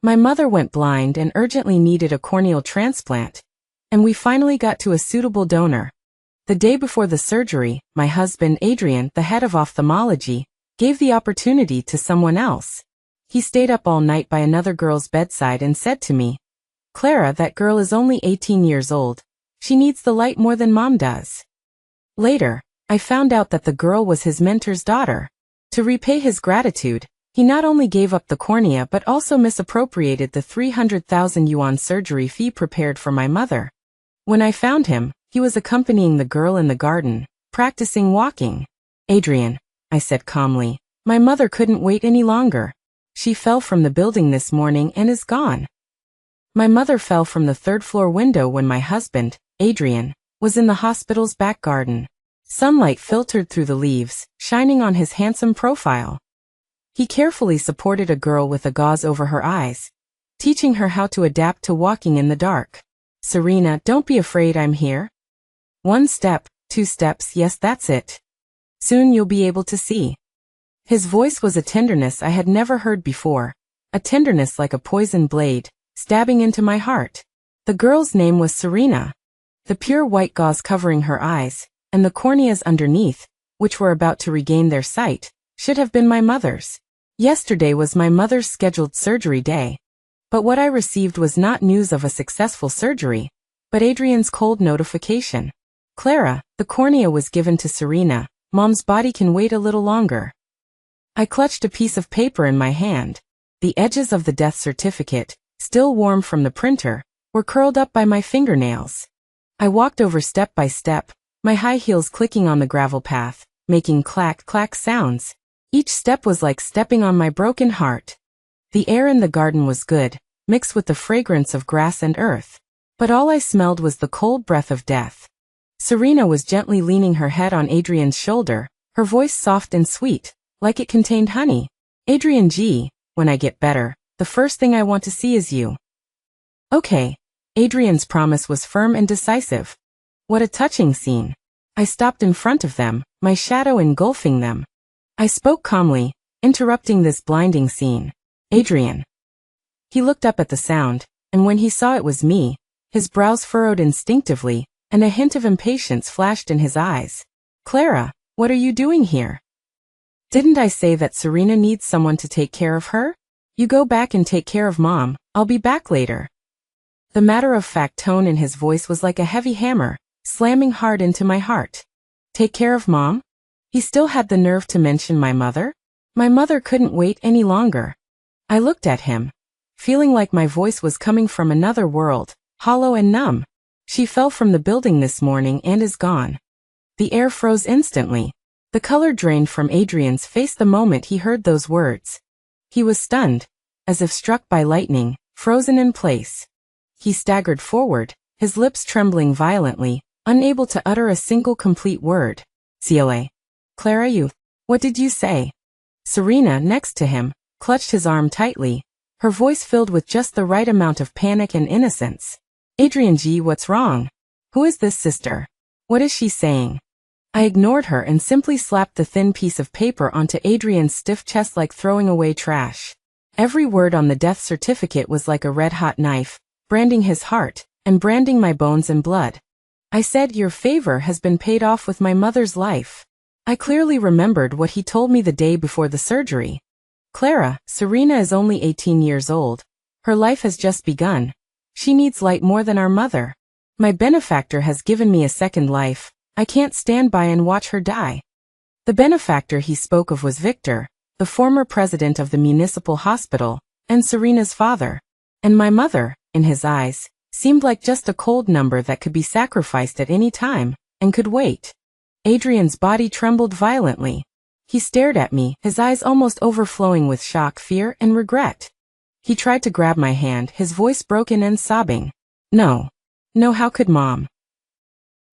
My mother went blind and urgently needed a corneal transplant, and we finally got to a suitable donor. The day before the surgery, my husband, Adrian, the head of ophthalmology, gave the opportunity to someone else. He stayed up all night by another girl's bedside and said to me, "Clara, that girl is only 18 years old. She needs the light more than Mom does." Later, I found out that the girl was his mentor's daughter. To repay his gratitude, he not only gave up the cornea but also misappropriated the 300,000 yuan surgery fee prepared for my mother. When I found him, he was accompanying the girl in the garden, practicing walking. "Adrian," I said calmly, "my mother couldn't wait any longer. She fell from the building this morning and is gone." My mother fell from the third-floor window when my husband, Adrian, was in the hospital's back garden. Sunlight filtered through the leaves, shining on his handsome profile. He carefully supported a girl with a gauze over her eyes, teaching her how to adapt to walking in the dark. "Serena, don't be afraid, I'm here. 1 step, 2 steps, yes, that's it. Soon you'll be able to see." His voice was a tenderness I had never heard before, a tenderness like a poison blade, stabbing into my heart. The girl's name was Serena. The pure white gauze covering her eyes, and the corneas underneath, which were about to regain their sight, should have been my mother's. Yesterday was my mother's scheduled surgery day. But what I received was not news of a successful surgery, but Adrian's cold notification. "Clara, the cornea was given to Serena. Mom's body can wait a little longer." I clutched a piece of paper in my hand. The edges of the death certificate, still warm from the printer, were curled up by my fingernails. I walked over step by step, my high heels clicking on the gravel path, making clack-clack sounds. Each step was like stepping on my broken heart. The air in the garden was good, mixed with the fragrance of grass and earth. But all I smelled was the cold breath of death. Serena was gently leaning her head on Adrian's shoulder, her voice soft and sweet, like it contained honey. "Adrian G, when I get better, the first thing I want to see is you." "Okay." Adrian's promise was firm and decisive. What a touching scene. I stopped in front of them, my shadow engulfing them. I spoke calmly, interrupting this blinding scene. "Adrian." He looked up at the sound, and when he saw it was me, his brows furrowed instinctively, and a hint of impatience flashed in his eyes. "Clara, what are you doing here? Didn't I say that Serena needs someone to take care of her? You go back and take care of Mom, I'll be back later." The matter-of-fact tone in his voice was like a heavy hammer, slamming hard into my heart. Take care of Mom? He still had the nerve to mention my mother? My mother couldn't wait any longer. I looked at him, feeling like my voice was coming from another world, hollow and numb. "She fell from the building this morning and is gone." The air froze instantly. The color drained from Adrian's face the moment he heard those words. He was stunned, as if struck by lightning, frozen in place. He staggered forward, his lips trembling violently, unable to utter a single complete word. "Cla. Clara, you. What did you say?" Serena, next to him, clutched his arm tightly, her voice filled with just the right amount of panic and innocence. "Adrian G, what's wrong? Who is this sister? What is she saying?" I ignored her and simply slapped the thin piece of paper onto Adrian's stiff chest like throwing away trash. Every word on the death certificate was like a red-hot knife, branding his heart, and branding my bones and blood. I said, "Your favor has been paid off with my mother's life." I clearly remembered what he told me the day before the surgery. "Clara, Serena is only 18 years old. Her life has just begun. She needs light more than our mother. My benefactor has given me a second life. I can't stand by and watch her die." The benefactor he spoke of was Victor, the former president of the municipal hospital, and Serena's father. And my mother, in his eyes, seemed like just a cold number that could be sacrificed at any time, and could wait. Adrian's body trembled violently. He stared at me, his eyes almost overflowing with shock, fear, and regret. He tried to grab my hand, his voice broken and sobbing. "No. No, how could Mom?"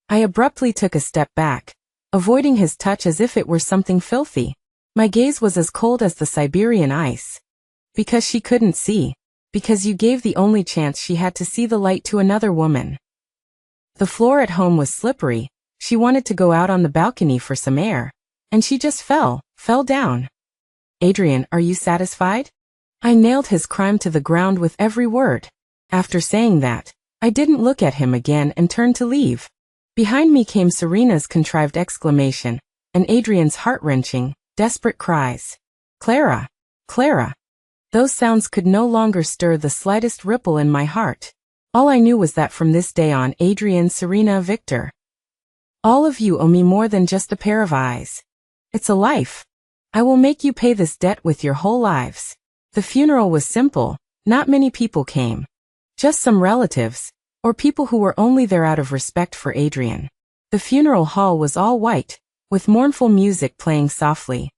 I abruptly took a step back, avoiding his touch as if it were something filthy. My gaze was as cold as the Siberian ice. "Because she couldn't see. Because you gave the only chance she had to see the light to another woman." The floor at home was slippery. She wanted to go out on the balcony for some air, and she just fell down. "Adrian, are you satisfied?" I nailed his crime to the ground with every word. After saying that, I didn't look at him again and turned to leave. Behind me came Serena's contrived exclamation, and Adrian's heart-wrenching, desperate cries. Clara! Clara! Those sounds could no longer stir the slightest ripple in my heart. All I knew was that from this day on, Adrian, Serena, Victor, all of you owe me more than just a pair of eyes. It's a life. I will make you pay this debt with your whole lives. The funeral was simple. Not many people came. Just some relatives, or people who were only there out of respect for Adrian. The funeral hall was all white, with mournful music playing softly.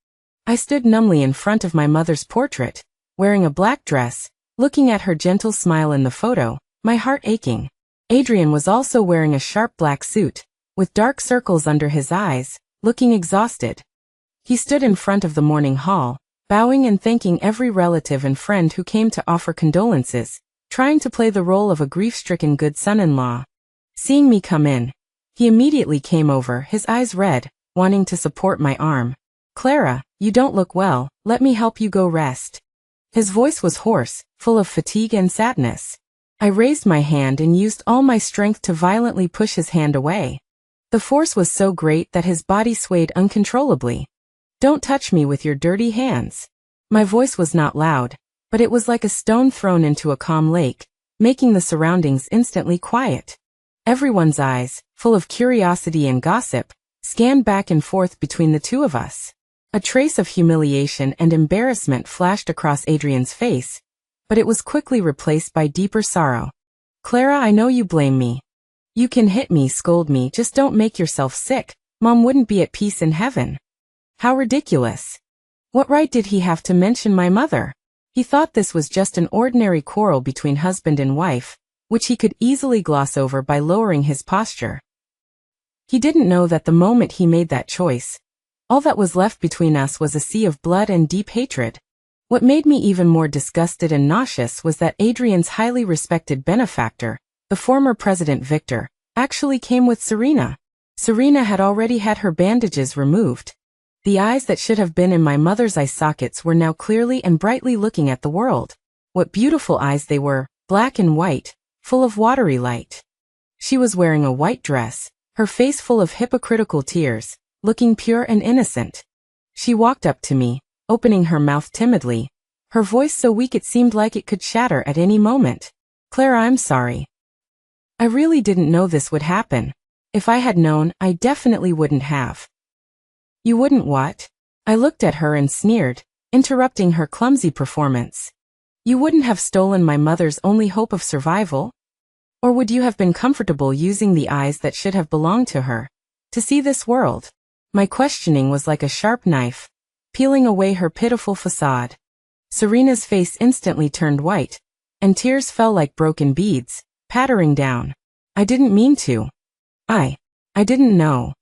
I stood numbly in front of my mother's portrait, wearing a black dress, looking at her gentle smile in the photo, my heart aching. Adrian was also wearing a sharp black suit, with dark circles under his eyes, looking exhausted. He stood in front of the mourning hall, bowing and thanking every relative and friend who came to offer condolences, trying to play the role of a grief-stricken good son-in-law. Seeing me come in, he immediately came over, his eyes red, wanting to support my arm. Clara, you don't look well, let me help you go rest. His voice was hoarse, full of fatigue and sadness. I raised my hand and used all my strength to violently push his hand away. The force was so great that his body swayed uncontrollably. Don't touch me with your dirty hands. My voice was not loud, but it was like a stone thrown into a calm lake, making the surroundings instantly quiet. Everyone's eyes, full of curiosity and gossip, scanned back and forth between the two of us. A trace of humiliation and embarrassment flashed across Adrian's face, but it was quickly replaced by deeper sorrow. Clara, I know you blame me. You can hit me, scold me, just don't make yourself sick. Mom wouldn't be at peace in heaven. How ridiculous. What right did he have to mention my mother? He thought this was just an ordinary quarrel between husband and wife, which he could easily gloss over by lowering his posture. He didn't know that the moment he made that choice, all that was left between us was a sea of blood and deep hatred. What made me even more disgusted and nauseous was that Adrian's highly respected benefactor, the former President Victor, actually came with Serena. Serena had already had her bandages removed. The eyes that should have been in my mother's eye sockets were now clearly and brightly looking at the world. What beautiful eyes they were, black and white, full of watery light. She was wearing a white dress, her face full of hypocritical tears, looking pure and innocent. She walked up to me, opening her mouth timidly, her voice so weak it seemed like it could shatter at any moment. Clara, I'm sorry. I really didn't know this would happen. If I had known, I definitely wouldn't have. You wouldn't what? I looked at her and sneered, interrupting her clumsy performance. You wouldn't have stolen my mother's only hope of survival? Or would you have been comfortable using the eyes that should have belonged to her, to see this world? My questioning was like a sharp knife, peeling away her pitiful facade. Serena's face instantly turned white, and tears fell like broken beads, pattering down. I didn't mean to. I didn't know.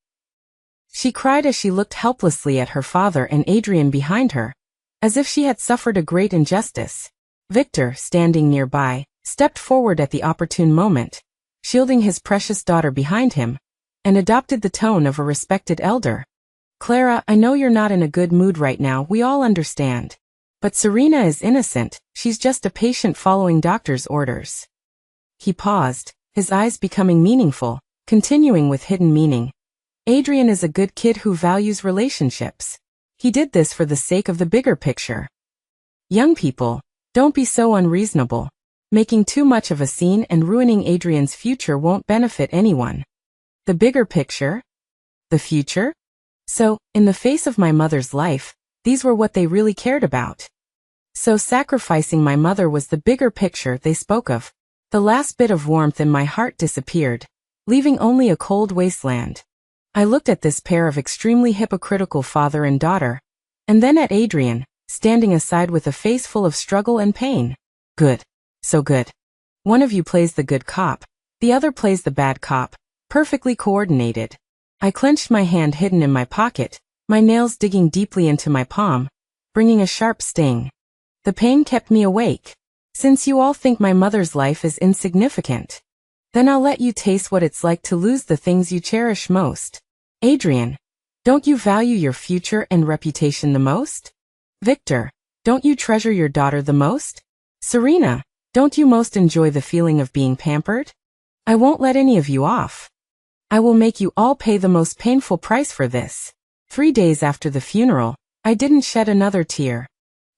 She cried as she looked helplessly at her father and Adrian behind her, as if she had suffered a great injustice. Victor, standing nearby, stepped forward at the opportune moment, shielding his precious daughter behind him, and adopted the tone of a respected elder. Clara, I know you're not in a good mood right now, we all understand. But Serena is innocent, she's just a patient following doctor's orders. He paused, his eyes becoming meaningful, continuing with hidden meaning. Adrian is a good kid who values relationships. He did this for the sake of the bigger picture. Young people, don't be so unreasonable. Making too much of a scene and ruining Adrian's future won't benefit anyone. The bigger picture? The future? So, in the face of my mother's life, these were what they really cared about. So sacrificing my mother was the bigger picture they spoke of. The last bit of warmth in my heart disappeared, leaving only a cold wasteland. I looked at this pair of extremely hypocritical father and daughter, and then at Adrian, standing aside with a face full of struggle and pain. Good. So good. One of you plays the good cop, the other plays the bad cop, perfectly coordinated. I clenched my hand hidden in my pocket, my nails digging deeply into my palm, bringing a sharp sting. The pain kept me awake. Since you all think my mother's life is insignificant, then I'll let you taste what it's like to lose the things you cherish most. Adrian, don't you value your future and reputation the most? Victor, Don't you treasure your daughter the most? Serena, don't you most enjoy the feeling of being pampered? I won't let any of you off. I will make you all pay the most painful price for this. 3 days after the funeral, I didn't shed another tear.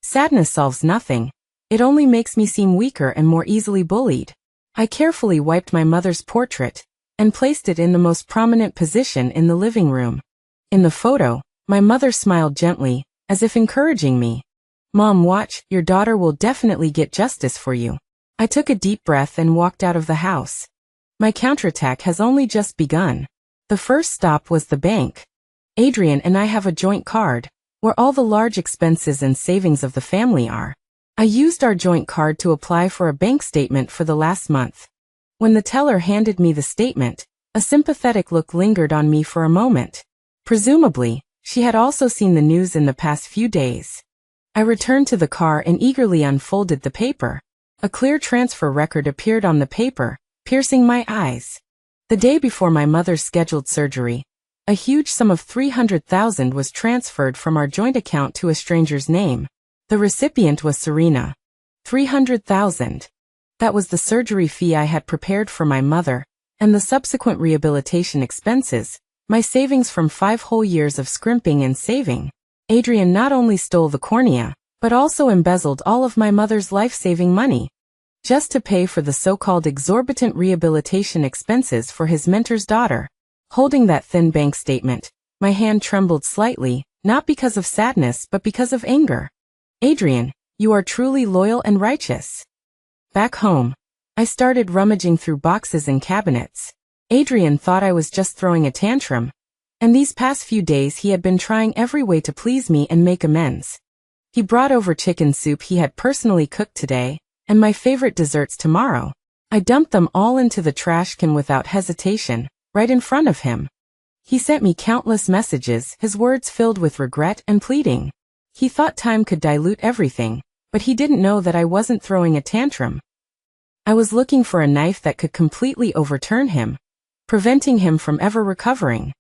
Sadness solves nothing. It only makes me seem weaker and more easily bullied. I carefully wiped my mother's portrait and placed it in the most prominent position in the living room. In the photo, my mother smiled gently, as if encouraging me. Mom, watch, your daughter will definitely get justice for you. I took a deep breath and walked out of the house. My counterattack has only just begun. The first stop was the bank. Adrian and I have a joint card, where all the large expenses and savings of the family are. I used our joint card to apply for a bank statement for the last month. When the teller handed me the statement, a sympathetic look lingered on me for a moment. Presumably, she had also seen the news in the past few days. I returned to the car and eagerly unfolded the paper. A clear transfer record appeared on the paper, piercing my eyes. The day before my mother's scheduled surgery, a huge sum of $300,000 was transferred from our joint account to a stranger's name. The recipient was Serena. $300,000. That was the surgery fee I had prepared for my mother, and the subsequent rehabilitation expenses, my savings from 5 whole years of scrimping and saving. Adrian not only stole the cornea, but also embezzled all of my mother's life-saving money, just to pay for the so-called exorbitant rehabilitation expenses for his mentor's daughter. Holding that thin bank statement, my hand trembled slightly, not because of sadness but because of anger. Adrian, you are truly loyal and righteous. Back home, I started rummaging through boxes and cabinets. Adrian thought I was just throwing a tantrum, and these past few days he had been trying every way to please me and make amends. He brought over chicken soup he had personally cooked today, and my favorite desserts tomorrow. I dumped them all into the trash can without hesitation, right in front of him. He sent me countless messages, his words filled with regret and pleading. He thought time could dilute everything, but he didn't know that I wasn't throwing a tantrum. I was looking for a knife that could completely overturn him, preventing him from ever recovering.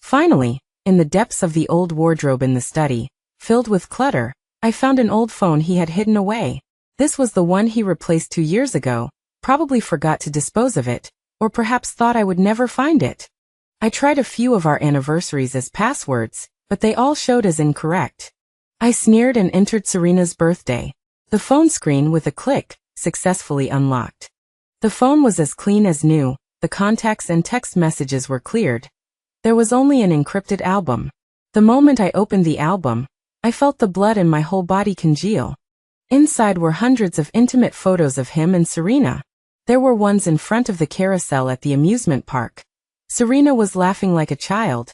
Finally, in the depths of the old wardrobe in the study, filled with clutter, I found an old phone he had hidden away. This was the one he replaced 2 years ago, probably forgot to dispose of it, or perhaps thought I would never find it. I tried a few of our anniversaries as passwords, but they all showed as incorrect. I sneered and entered Serena's birthday. The phone screen, with a click, successfully unlocked. The phone was as clean as new, the contacts and text messages were cleared. There was only an encrypted album. The moment I opened the album, I felt the blood in my whole body congeal. Inside were hundreds of intimate photos of him and Serena. There were ones in front of the carousel at the amusement park. Serena was laughing like a child.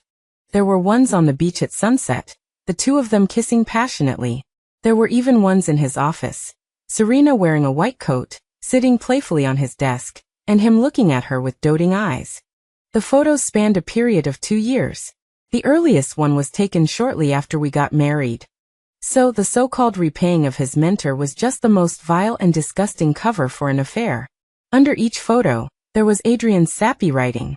There were ones on the beach at sunset, the two of them kissing passionately. There were even ones in his office. Serena wearing a white coat, sitting playfully on his desk, and him looking at her with doting eyes. The photos spanned a period of 2 years. The earliest one was taken shortly after we got married. So the so-called repaying of his mentor was just the most vile and disgusting cover for an affair. Under each photo, there was Adrian's sappy writing.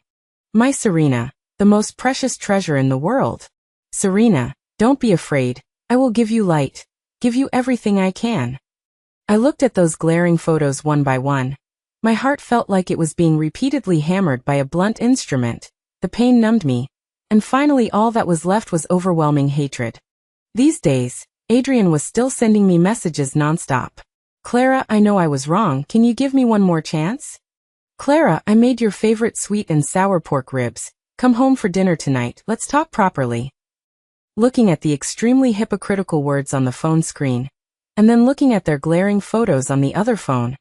My Serena, the most precious treasure in the world. Serena, don't be afraid, I will give you light, give you everything I can. I looked at those glaring photos one by one. My heart felt like it was being repeatedly hammered by a blunt instrument. The pain numbed me, and finally all that was left was overwhelming hatred. These days, Adrian was still sending me messages nonstop. Clara, I know I was wrong, can you give me one more chance? Clara, I made your favorite sweet and sour pork ribs. Come home for dinner tonight, let's talk properly. Looking at the extremely hypocritical words on the phone screen, and then looking at their glaring photos on the other phone,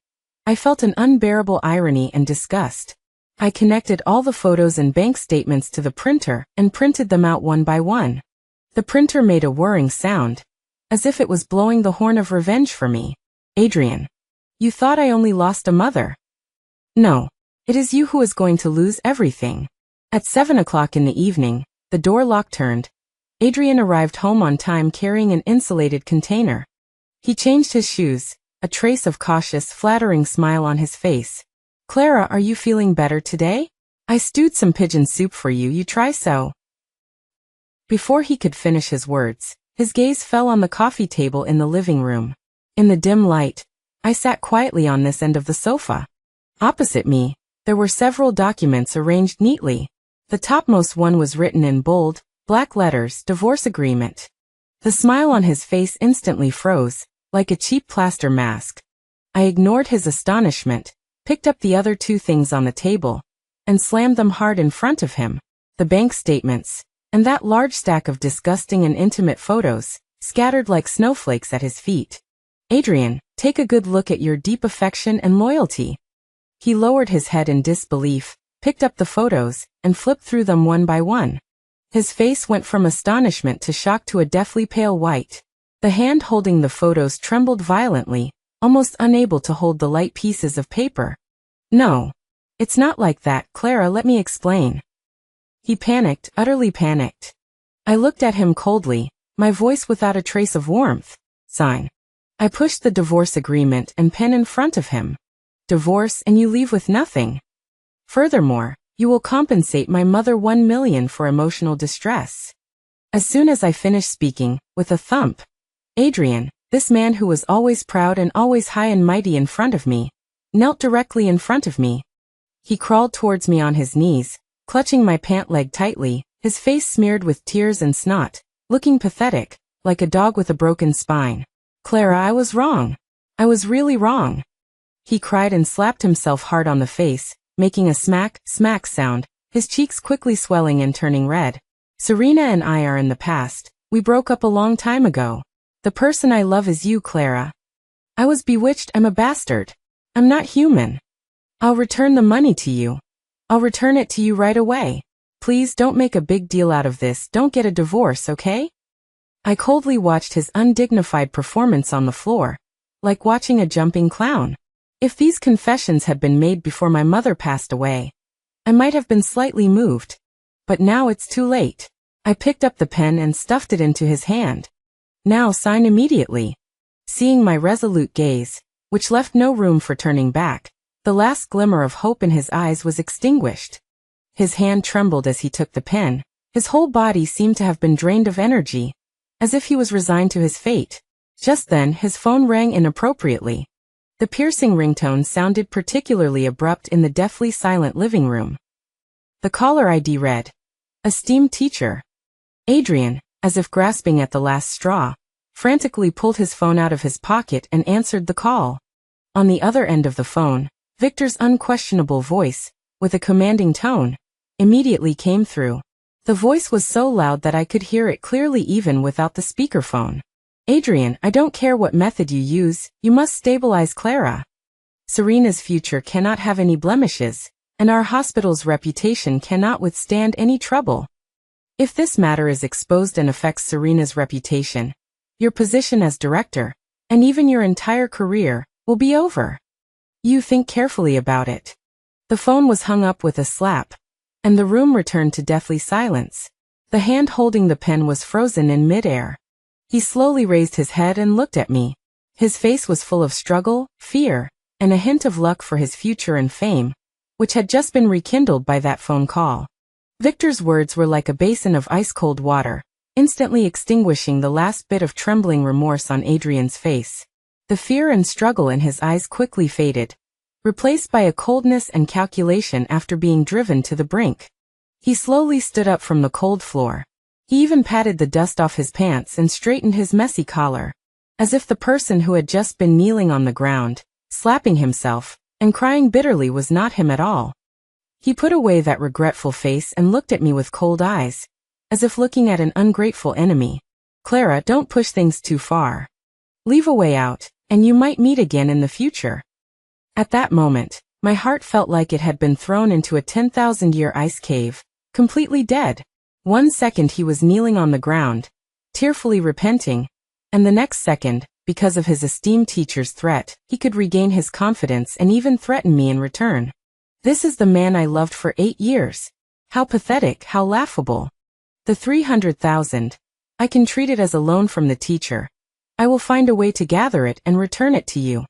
I felt an unbearable irony and disgust. I connected all the photos and bank statements to the printer and printed them out one by one. The printer made a whirring sound, as if it was blowing the horn of revenge for me. Adrian, you thought I only lost a mother. No, it is you who is going to lose everything. At 7 o'clock in the evening, the door lock turned. Adrian arrived home on time carrying an insulated container. He changed his shoes, a trace of cautious, flattering smile on his face. Clara, are you feeling better today? I stewed some pigeon soup for you, you try so. Before he could finish his words, His gaze fell on the coffee table in the living room. In the dim light, I sat quietly on this end of the sofa. Opposite me, there were several documents arranged neatly. The topmost one was written in bold, black letters, divorce agreement. The smile on his face instantly froze, like a cheap plaster mask. I ignored his astonishment, picked up the other two things on the table, and slammed them hard in front of him. The bank statements, and that large stack of disgusting and intimate photos, scattered like snowflakes at his feet. Adrian, take a good look at your deep affection and loyalty. He lowered his head in disbelief, picked up the photos, and flipped through them one by one. His face went from astonishment to shock to a deathly pale white. The hand holding the photos trembled violently, almost unable to hold the light pieces of paper. No. It's not like that, Clara, let me explain. He panicked, utterly panicked. I looked at him coldly, my voice without a trace of warmth. Sign. I pushed the divorce agreement and pen in front of him. Divorce and you leave with nothing. Furthermore, you will compensate my mother $1 million for emotional distress. As soon as I finished speaking, with a thump, Adrian, this man who was always proud and always high and mighty in front of me, knelt directly in front of me. He crawled towards me on his knees, clutching my pant leg tightly, his face smeared with tears and snot, looking pathetic, like a dog with a broken spine. Clara, I was wrong. I was really wrong. He cried and slapped himself hard on the face, making a smack, smack sound, his cheeks quickly swelling and turning red. Serena and I are in the past. We broke up a long time ago. The person I love is you, Clara. I was bewitched, I'm a bastard. I'm not human. I'll return the money to you. I'll return it to you right away. Please don't make a big deal out of this, don't get a divorce, okay? I coldly watched his undignified performance on the floor, like watching a jumping clown. If these confessions had been made before my mother passed away, I might have been slightly moved. But now it's too late. I picked up the pen and stuffed it into his hand. Now sign immediately. Seeing my resolute gaze, which left no room for turning back, the last glimmer of hope in his eyes was extinguished. His hand trembled as he took the pen. His whole body seemed to have been drained of energy, as if he was resigned to his fate. Just then, his phone rang inappropriately. The piercing ringtone sounded particularly abrupt in the deathly silent living room. The caller ID read, "Esteemed teacher." Adrian, as if grasping at the last straw, frantically pulled his phone out of his pocket and answered the call. On the other end of the phone, Victor's unquestionable voice, with a commanding tone, immediately came through. The voice was so loud that I could hear it clearly even without the speakerphone. Adrian, I don't care what method you use, you must stabilize Clara. Serena's future cannot have any blemishes, and our hospital's reputation cannot withstand any trouble. If this matter is exposed and affects Serena's reputation, your position as director, and even your entire career, will be over. You think carefully about it. The phone was hung up with a slap, and the room returned to deathly silence. The hand holding the pen was frozen in midair. He slowly raised his head and looked at me. His face was full of struggle, fear, and a hint of luck for his future and fame, which had just been rekindled by that phone call. Victor's words were like a basin of ice-cold water, instantly extinguishing the last bit of trembling remorse on Adrian's face. The fear and struggle in his eyes quickly faded, replaced by a coldness and calculation after being driven to the brink. He slowly stood up from the cold floor. He even patted the dust off his pants and straightened his messy collar, as if the person who had just been kneeling on the ground, slapping himself, and crying bitterly was not him at all. He put away that regretful face and looked at me with cold eyes, as if looking at an ungrateful enemy. Clara, don't push things too far. Leave a way out, and you might meet again in the future. At that moment, my heart felt like it had been thrown into a 10,000-year ice cave, completely dead. 1 second he was kneeling on the ground, tearfully repenting, and the next second, because of his esteemed teacher's threat, he could regain his confidence and even threaten me in return. This is the man I loved for 8 years. How pathetic, how laughable. The 300,000. I can treat it as a loan from the teacher. I will find a way to gather it and return it to you.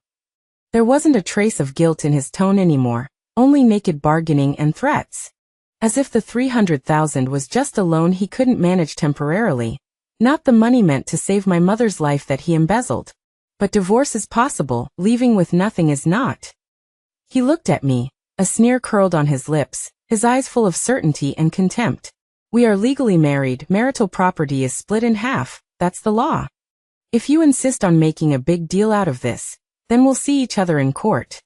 There wasn't a trace of guilt in his tone anymore, only naked bargaining and threats. As if the 300,000 was just a loan he couldn't manage temporarily, Not the money meant to save my mother's life that he embezzled. But divorce is possible, leaving with nothing is not. He looked at me, a sneer curled on his lips, his eyes full of certainty and contempt. We are legally married, marital property is split in half, that's the law. If you insist on making a big deal out of this, then we'll see each other in court.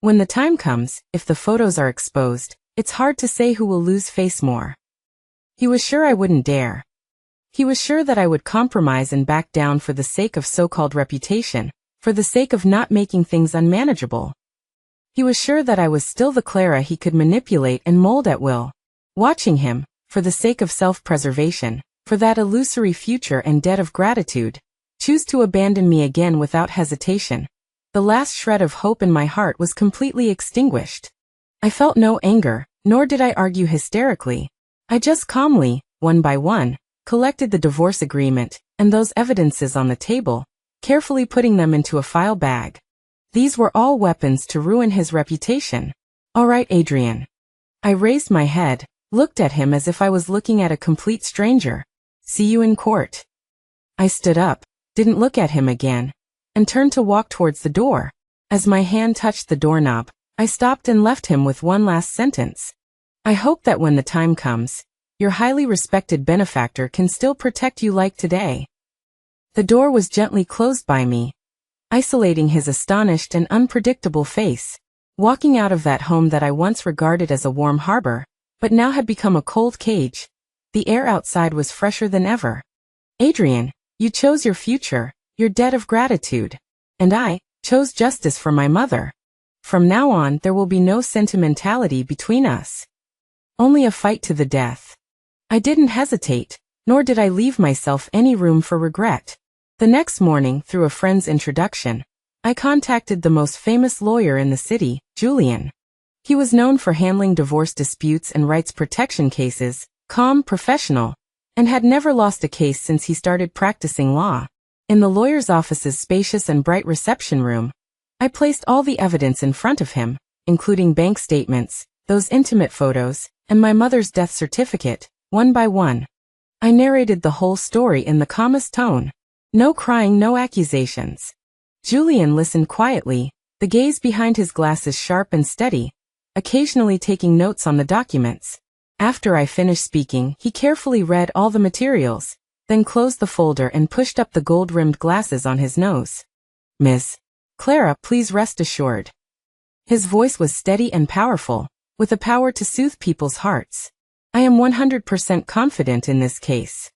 When the time comes, if the photos are exposed, it's hard to say who will lose face more. He was sure I wouldn't dare. He was sure that I would compromise and back down for the sake of so-called reputation, for the sake of not making things unmanageable. He was sure that I was still the Clara he could manipulate and mold at will. Watching him, for the sake of self-preservation, for that illusory future and debt of gratitude, choose to abandon me again without hesitation. The last shred of hope in my heart was completely extinguished. I felt no anger, nor did I argue hysterically. I just calmly, one by one, collected the divorce agreement and those evidences on the table, carefully putting them into a file bag. These were all weapons to ruin his reputation. All right, Adrian. I raised my head, looked at him as if I was looking at a complete stranger. See you in court. I stood up, didn't look at him again, and turned to walk towards the door. As my hand touched the doorknob, I stopped and left him with one last sentence. I hope that when the time comes, your highly respected benefactor can still protect you like today. The door was gently closed by me, isolating his astonished and unpredictable face. Walking out of that home that I once regarded as a warm harbor, but now had become a cold cage. The air outside was fresher than ever. Adrian, you chose your future, your debt of gratitude. And I chose justice for my mother. From now on, there will be no sentimentality between us. Only a fight to the death. I didn't hesitate, nor did I leave myself any room for regret. The next morning, through a friend's introduction, I contacted the most famous lawyer in the city, Julian. He was known for handling divorce disputes and rights protection cases, calm, professional, and had never lost a case since he started practicing law. In the lawyer's office's spacious and bright reception room, I placed all the evidence in front of him, including bank statements, those intimate photos, and my mother's death certificate, one by one. I narrated the whole story in the calmest tone. No crying, no accusations. Julian listened quietly, the gaze behind his glasses sharp and steady, occasionally taking notes on the documents. After I finished speaking, he carefully read all the materials, then closed the folder and pushed up the gold-rimmed glasses on his nose. Miss Clara, please rest assured. His voice was steady and powerful, with a power to soothe people's hearts. I am 100% confident in this case.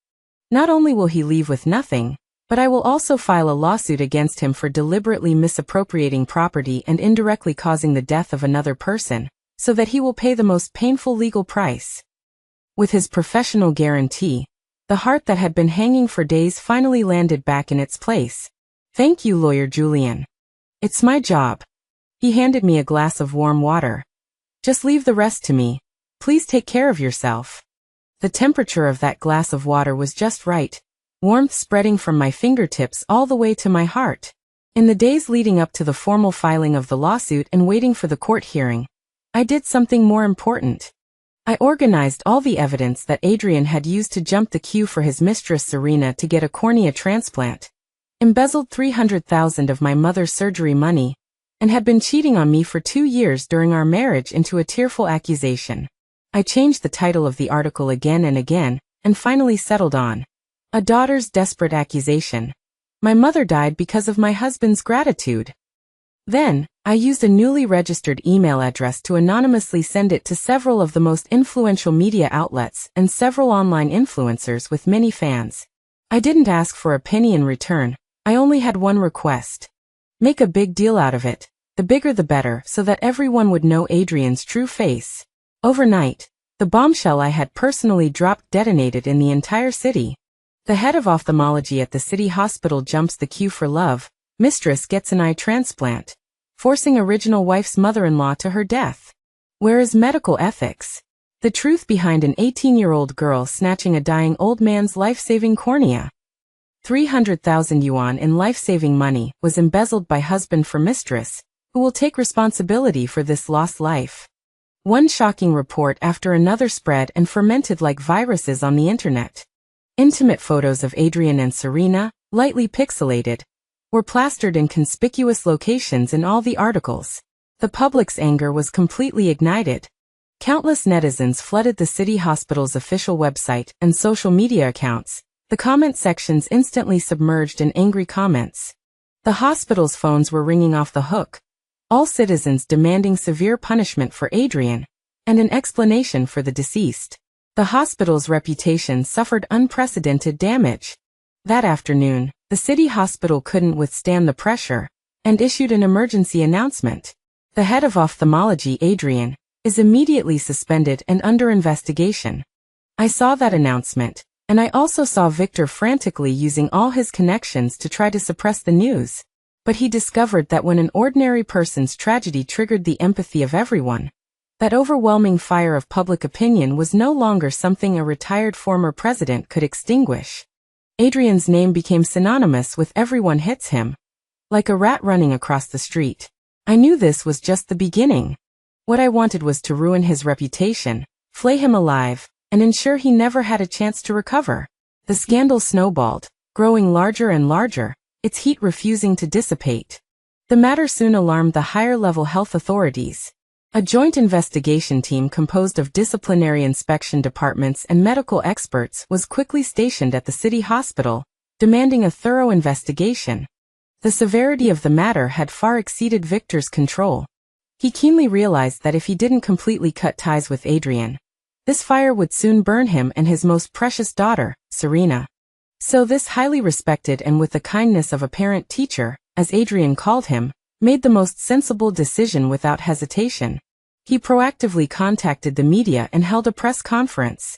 Not only will he leave with nothing, but I will also file a lawsuit against him for deliberately misappropriating property and indirectly causing the death of another person, so that he will pay the most painful legal price. With his professional guarantee, the heart that had been hanging for days finally landed back in its place. Thank you, Lawyer Julian. It's my job. He handed me a glass of warm water. Just leave the rest to me. Please take care of yourself. The temperature of that glass of water was just right, warmth spreading from my fingertips all the way to my heart. In the days leading up to the formal filing of the lawsuit and waiting for the court hearing, I did something more important. I organized all the evidence that Adrian had used to jump the queue for his mistress Serena to get a cornea transplant, embezzled $300,000 of my mother's surgery money, and had been cheating on me for 2 years during our marriage into a tearful accusation. I changed the title of the article again and again, and finally settled on A Daughter's Desperate Accusation. My mother died because of my husband's gratitude. Then, I used a newly registered email address to anonymously send it to several of the most influential media outlets and several online influencers with many fans. I didn't ask for a penny in return, I only had one request. Make a big deal out of it, the bigger the better, so that everyone would know Adrian's true face. Overnight, the bombshell I had personally dropped detonated in the entire city. The head of ophthalmology at the city hospital jumps the queue for love, mistress gets an eye transplant, forcing original wife's mother-in-law to her death. Where is medical ethics? The truth behind an 18-year-old girl snatching a dying old man's life-saving cornea. 300,000 yuan in life-saving money was embezzled by husband for mistress, who will take responsibility for this lost life. One shocking report after another spread and fermented like viruses on the internet. Intimate photos of Adrian and Serena, lightly pixelated, were plastered in conspicuous locations in all the articles. The public's anger was completely ignited. Countless netizens flooded the city hospital's official website and social media accounts, the comment sections instantly submerged in angry comments. The hospital's phones were ringing off the hook, all citizens demanding severe punishment for Adrian and an explanation for the deceased. The hospital's reputation suffered unprecedented damage. That afternoon, the city hospital couldn't withstand the pressure and issued an emergency announcement. The head of ophthalmology, Adrian, is immediately suspended and under investigation. I saw that announcement, and I also saw Victor frantically using all his connections to try to suppress the news. But he discovered that when an ordinary person's tragedy triggered the empathy of everyone, that overwhelming fire of public opinion was no longer something a retired former president could extinguish. Adrian's name became synonymous with everyone hits him, like a rat running across the street. I knew this was just the beginning. What I wanted was to ruin his reputation, flay him alive, and ensure he never had a chance to recover. The scandal snowballed, growing larger and larger, its heat refusing to dissipate. The matter soon alarmed the higher-level health authorities. A joint investigation team composed of disciplinary inspection departments and medical experts was quickly stationed at the city hospital, demanding a thorough investigation. The severity of the matter had far exceeded Victor's control. He keenly realized that if he didn't completely cut ties with Adrian, this fire would soon burn him and his most precious daughter, Serena. So this highly respected and with the kindness of a parent teacher, as Adrian called him, made the most sensible decision without hesitation. He proactively contacted the media and held a press conference.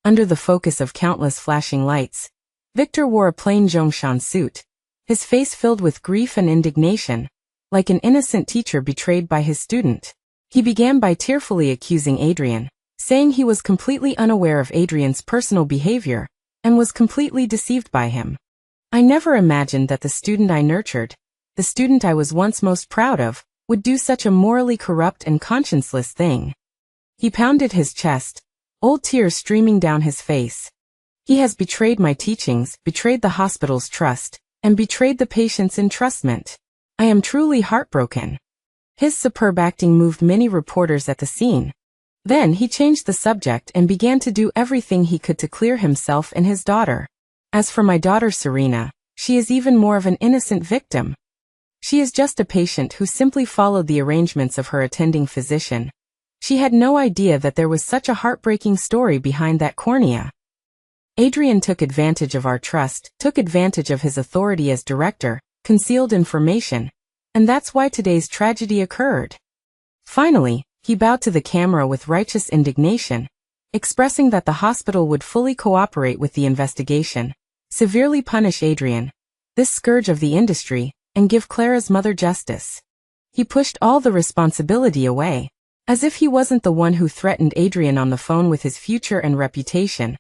Under the focus of countless flashing lights, Victor wore a plain Zhongshan suit, his face filled with grief and indignation, like an innocent teacher betrayed by his student. He began by tearfully accusing Adrian, saying he was completely unaware of Adrian's personal behavior and was completely deceived by him. I never imagined that the student I nurtured, the student I was once most proud of, would do such a morally corrupt and conscienceless thing. He pounded his chest, old tears streaming down his face. He has betrayed my teachings, betrayed the hospital's trust, and betrayed the patient's entrustment. I am truly heartbroken. His superb acting moved many reporters at the scene. Then he changed the subject and began to do everything he could to clear himself and his daughter. As for my daughter Serena, she is even more of an innocent victim. She is just a patient who simply followed the arrangements of her attending physician. She had no idea that there was such a heartbreaking story behind that cornea. Adrian took advantage of our trust, took advantage of his authority as director, concealed information, and that's why today's tragedy occurred. Finally, he bowed to the camera with righteous indignation, expressing that the hospital would fully cooperate with the investigation, severely punish Adrian, this scourge of the industry, and give Clara's mother justice. He pushed all the responsibility away, as if he wasn't the one who threatened Adrian on the phone with his future and reputation,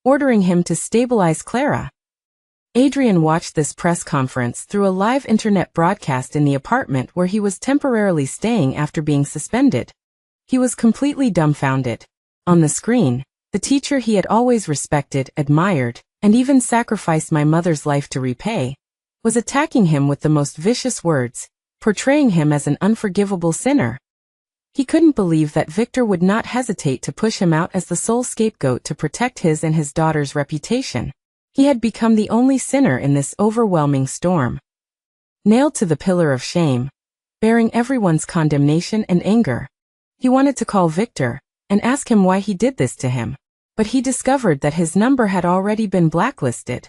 ordering him to stabilize Clara. Adrian watched this press conference through a live internet broadcast in the apartment where he was temporarily staying after being suspended. He was completely dumbfounded. On the screen, the teacher he had always respected, admired, and even sacrificed my mother's life to repay, was attacking him with the most vicious words, portraying him as an unforgivable sinner. He couldn't believe that Victor would not hesitate to push him out as the sole scapegoat to protect his and his daughter's reputation. He had become the only sinner in this overwhelming storm. Nailed to the pillar of shame, bearing everyone's condemnation and anger. He wanted to call Victor and ask him why he did this to him, but he discovered that his number had already been blacklisted.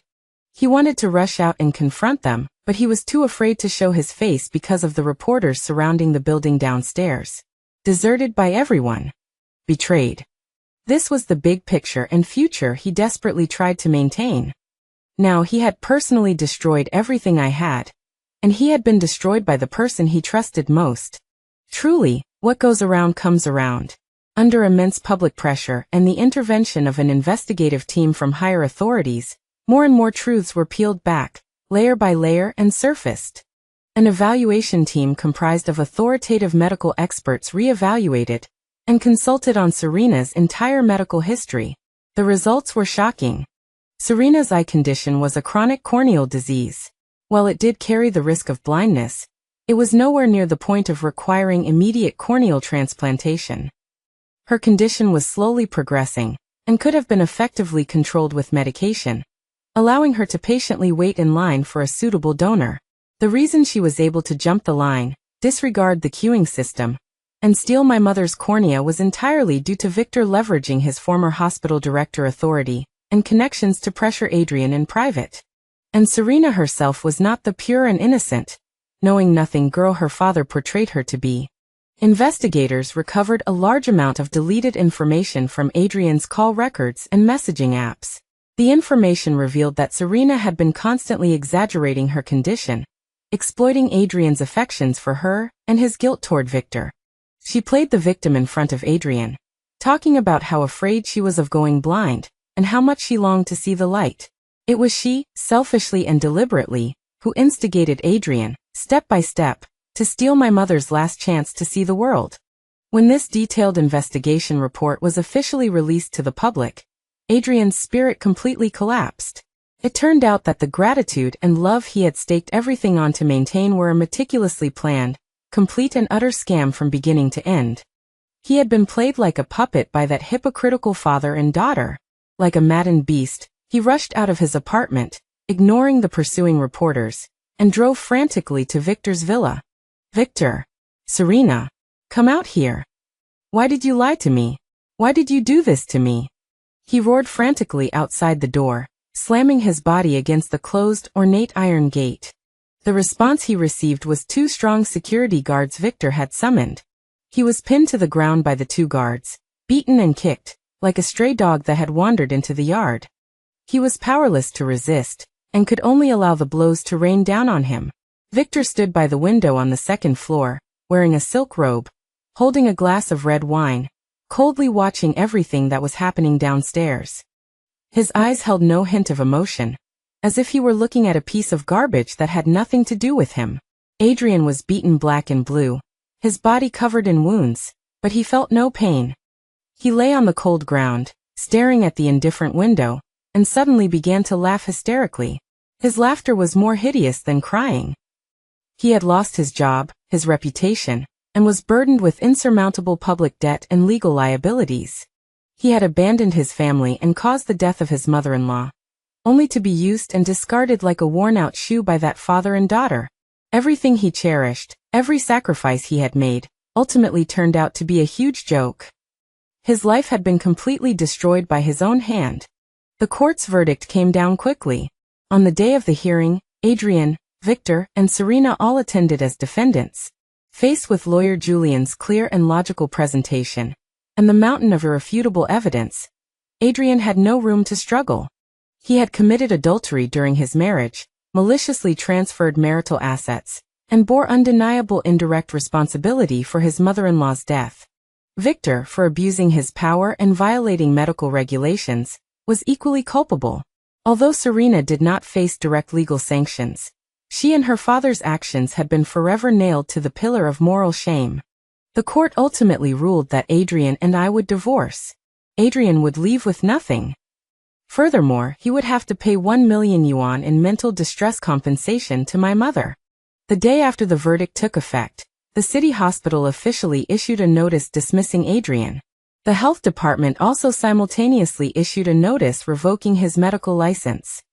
He wanted to rush out and confront them, but he was too afraid to show his face because of the reporters surrounding the building downstairs. Deserted by everyone. Betrayed. This was the big picture and future he desperately tried to maintain. Now he had personally destroyed everything I had, and he had been destroyed by the person he trusted most. Truly, what goes around comes around. Under immense public pressure and the intervention of an investigative team from higher authorities, more and more truths were peeled back, layer by layer, and surfaced. An evaluation team comprised of authoritative medical experts re-evaluated and consulted on Serena's entire medical history. The results were shocking. Serena's eye condition was a chronic corneal disease. While it did carry the risk of blindness, it was nowhere near the point of requiring immediate corneal transplantation. Her condition was slowly progressing, and could have been effectively controlled with medication, allowing her to patiently wait in line for a suitable donor. The reason she was able to jump the line, disregard the queuing system, and steal my mother's cornea was entirely due to Victor leveraging his former hospital director authority and connections to pressure Adrian in private. And Serena herself was not the pure and innocent, knowing nothing girl her father portrayed her to be. Investigators recovered a large amount of deleted information from Adrian's call records and messaging apps. The information revealed that Serena had been constantly exaggerating her condition, exploiting Adrian's affections for her and his guilt toward Victor. She played the victim in front of Adrian, talking about how afraid she was of going blind and how much she longed to see the light. It was she, selfishly and deliberately, who instigated Adrian, step by step, to steal my mother's last chance to see the world. When this detailed investigation report was officially released to the public, Adrian's spirit completely collapsed. It turned out that the gratitude and love he had staked everything on to maintain were a meticulously planned, complete and utter scam from beginning to end. He had been played like a puppet by that hypocritical father and daughter. Like a maddened beast, he rushed out of his apartment, ignoring the pursuing reporters, and drove frantically to Victor's villa. Victor. Serena. Come out here. Why did you lie to me? Why did you do this to me? He roared frantically outside the door, slamming his body against the closed, ornate iron gate. The response he received was two strong security guards Victor had summoned. He was pinned to the ground by the two guards, beaten and kicked, like a stray dog that had wandered into the yard. He was powerless to resist, and could only allow the blows to rain down on him. Victor stood by the window on the second floor, wearing a silk robe, holding a glass of red wine, coldly watching everything that was happening downstairs. His eyes held no hint of emotion, as if he were looking at a piece of garbage that had nothing to do with him. Adrian was beaten black and blue, his body covered in wounds, but he felt no pain. He lay on the cold ground, staring at the indifferent window, and suddenly began to laugh hysterically. His laughter was more hideous than crying. He had lost his job, his reputation, and was burdened with insurmountable public debt and legal liabilities. He had abandoned his family and caused the death of his mother-in-law, only to be used and discarded like a worn-out shoe by that father and daughter. Everything he cherished, every sacrifice he had made, ultimately turned out to be a huge joke. His life had been completely destroyed by his own hand. The court's verdict came down quickly. On the day of the hearing, Adrian, Victor, and Serena all attended as defendants. Faced with lawyer Julian's clear and logical presentation, and the mountain of irrefutable evidence, Adrian had no room to struggle. He had committed adultery during his marriage, maliciously transferred marital assets, and bore undeniable indirect responsibility for his mother-in-law's death. Victor, for abusing his power and violating medical regulations, was equally culpable. Although Serena did not face direct legal sanctions, she and her father's actions had been forever nailed to the pillar of moral shame. The court ultimately ruled that Adrian and I would divorce. Adrian would leave with nothing. Furthermore, he would have to pay 1 million yuan in mental distress compensation to my mother. The day after the verdict took effect, the city hospital officially issued a notice dismissing Adrian. The health department also simultaneously issued a notice revoking his medical license.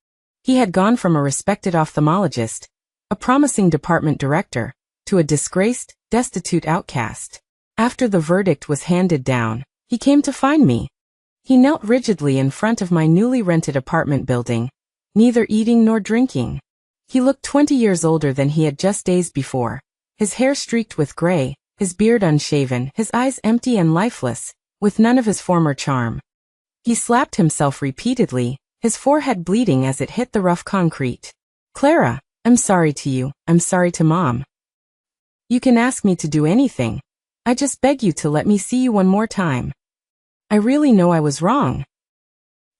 He had gone from a respected ophthalmologist, a promising department director, to a disgraced, destitute outcast. After the verdict was handed down, he came to find me. He knelt rigidly in front of my newly rented apartment building, neither eating nor drinking. He looked 20 years older than he had just days before, his hair streaked with gray, his beard unshaven, his eyes empty and lifeless, with none of his former charm. He slapped himself repeatedly, his forehead bleeding as it hit the rough concrete. "Clara, I'm sorry to you, I'm sorry to Mom. You can ask me to do anything. I just beg you to let me see you one more time. I really know I was wrong."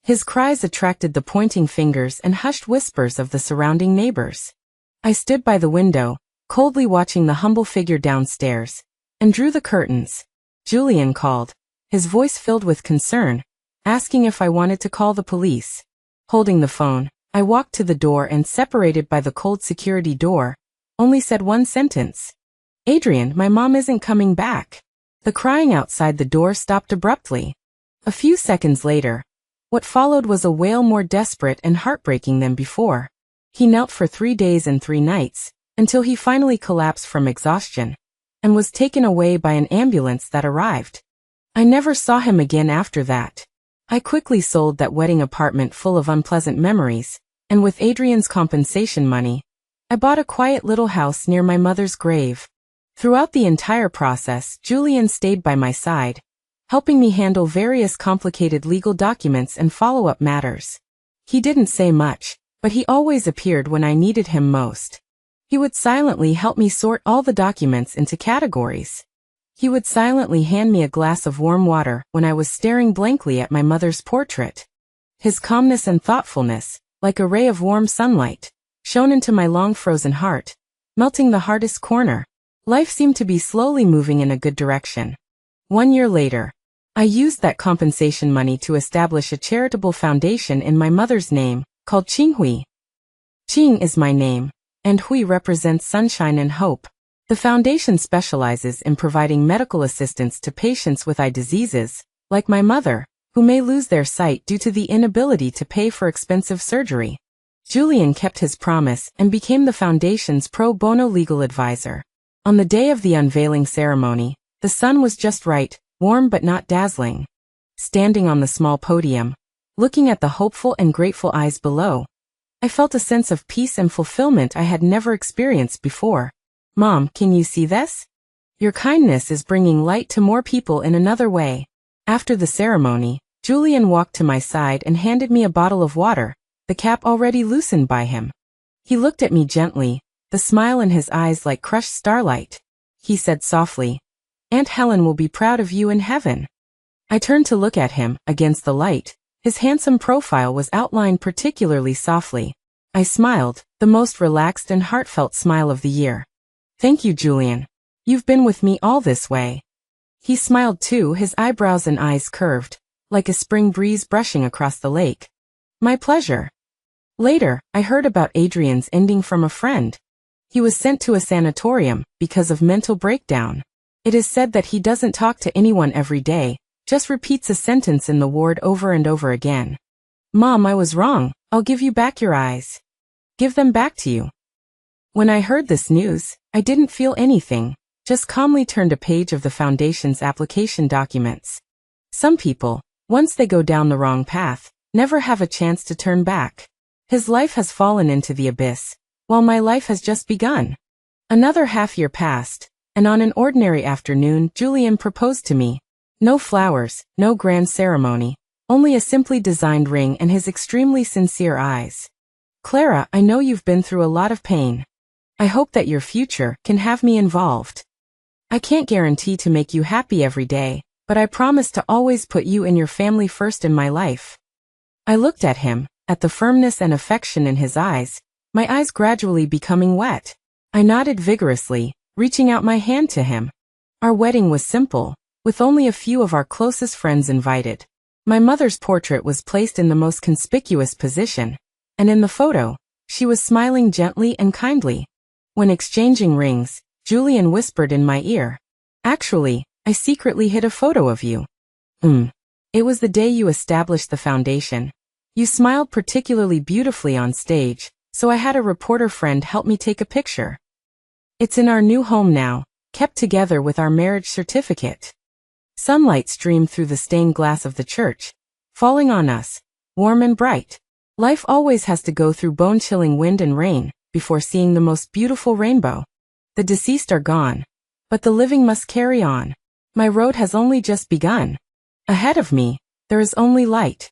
His cries attracted the pointing fingers and hushed whispers of the surrounding neighbors. I stood by the window, coldly watching the humble figure downstairs, and drew the curtains. Julian called, his voice filled with concern, asking if I wanted to call the police. Holding the phone, I walked to the door and, separated by the cold security door, only said one sentence. "Adrian, my mom isn't coming back." The crying outside the door stopped abruptly. A few seconds later, what followed was a wail more desperate and heartbreaking than before. He knelt for 3 days and 3 nights, until he finally collapsed from exhaustion, and was taken away by an ambulance that arrived. I never saw him again after that. I quickly sold that wedding apartment full of unpleasant memories, and with Adrian's compensation money, I bought a quiet little house near my mother's grave. Throughout the entire process, Julian stayed by my side, helping me handle various complicated legal documents and follow-up matters. He didn't say much, but he always appeared when I needed him most. He would silently help me sort all the documents into categories. He would silently hand me a glass of warm water when I was staring blankly at my mother's portrait. His calmness and thoughtfulness, like a ray of warm sunlight, shone into my long-frozen heart, melting the hardest corner. Life seemed to be slowly moving in a good direction. 1 year later, I used that compensation money to establish a charitable foundation in my mother's name, called Qinghui. Qing is my name, and Hui represents sunshine and hope. The foundation specializes in providing medical assistance to patients with eye diseases, like my mother, who may lose their sight due to the inability to pay for expensive surgery. Julian kept his promise and became the foundation's pro bono legal advisor. On the day of the unveiling ceremony, the sun was just right, warm but not dazzling. Standing on the small podium, looking at the hopeful and grateful eyes below, I felt a sense of peace and fulfillment I had never experienced before. "Mom, can you see this? Your kindness is bringing light to more people in another way." After the ceremony, Julian walked to my side and handed me a bottle of water, the cap already loosened by him. He looked at me gently, the smile in his eyes like crushed starlight. He said softly, "Aunt Helen will be proud of you in heaven." I turned to look at him, against the light. His handsome profile was outlined particularly softly. I smiled, the most relaxed and heartfelt smile of the year. "Thank you, Julian. You've been with me all this way." He smiled too, his eyebrows and eyes curved, like a spring breeze brushing across the lake. "My pleasure." Later, I heard about Adrian's ending from a friend. He was sent to a sanatorium because of mental breakdown. It is said that he doesn't talk to anyone every day, just repeats a sentence in the ward over and over again. "Mom, I was wrong. I'll give you back your eyes. Give them back to you." When I heard this news, I didn't feel anything, just calmly turned a page of the foundation's application documents. Some people, once they go down the wrong path, never have a chance to turn back. His life has fallen into the abyss, while my life has just begun. Another half-year passed, and on an ordinary afternoon Julian proposed to me. No flowers, no grand ceremony, only a simply designed ring and his extremely sincere eyes. "Clara, I know you've been through a lot of pain. I hope that your future can have me involved. I can't guarantee to make you happy every day, but I promise to always put you and your family first in my life." I looked at him, at the firmness and affection in his eyes, my eyes gradually becoming wet. I nodded vigorously, reaching out my hand to him. Our wedding was simple, with only a few of our closest friends invited. My mother's portrait was placed in the most conspicuous position, and in the photo, she was smiling gently and kindly. When exchanging rings, Julian whispered in my ear, "Actually, I secretly hid a photo of you." It was the day you established the foundation. You smiled particularly beautifully on stage, so I had a reporter friend help me take a picture. It's in our new home now, kept together with our marriage certificate. Sunlight streamed through the stained glass of the church, falling on us, warm and bright. Life always has to go through bone-chilling wind and rain before seeing the most beautiful rainbow. The deceased are gone, but the living must carry on. My road has only just begun. Ahead of me, there is only light.